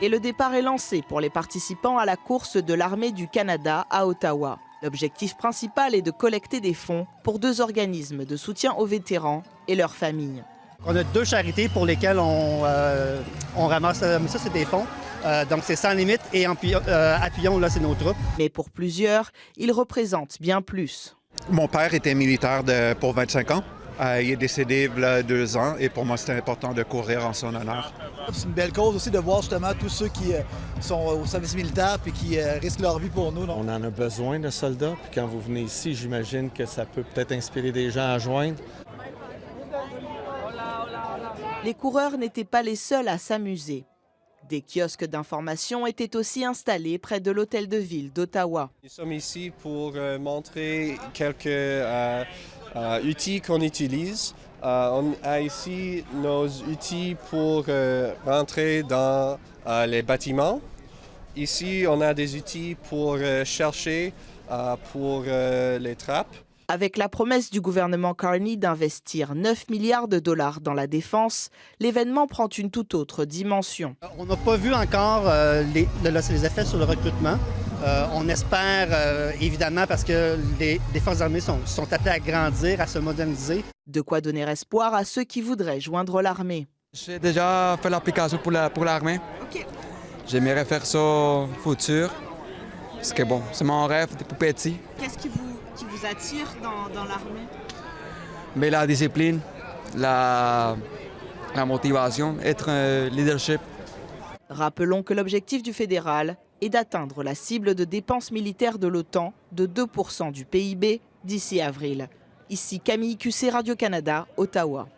Et le départ est lancé pour les participants à la course de l'armée du Canada à Ottawa. L'objectif principal est de collecter des fonds pour 2 organismes de soutien aux vétérans et leurs familles. On a 2 charités pour lesquelles on ramasse ça, c'est des fonds. Donc c'est Sans Limite et Appuyons, là, c'est nos troupes. Mais pour plusieurs, ils représentent bien plus. Mon père était militaire pour 25 ans. Il est décédé il y a 2 ans et pour moi, c'était important de courir en son honneur. C'est une belle cause aussi de voir justement tous ceux qui sont au service militaire et qui risquent leur vie pour nous. On en a besoin de soldats. Puis quand vous venez ici, j'imagine que ça peut peut-être inspirer des gens à joindre. Les coureurs n'étaient pas les seuls à s'amuser. Des kiosques d'information étaient aussi installés près de l'hôtel de ville d'Ottawa. Nous sommes ici pour montrer quelques outils qu'on utilise. On a ici nos outils pour rentrer dans les bâtiments. Ici, on a des outils pour chercher pour les trappes. Avec la promesse du gouvernement Carney d'investir 9 milliards de dollars dans la défense, l'événement prend une toute autre dimension. On n'a pas vu encore les effets sur le recrutement. On espère évidemment parce que les forces armées sont appelées à grandir, à se moderniser. De quoi donner espoir à ceux qui voudraient joindre l'armée. J'ai déjà fait l'application pour l'armée. OK. J'aimerais faire ça au futur. Parce que bon, c'est mon rêve depuis petit. Qu'est-ce qui vous attire dans l'armée? Mais la discipline, la motivation, être un leadership. Rappelons que l'objectif du fédéral est d'atteindre la cible de dépenses militaires de l'OTAN de 2% du PIB d'ici avril. Ici Camille QC, Radio-Canada, Ottawa.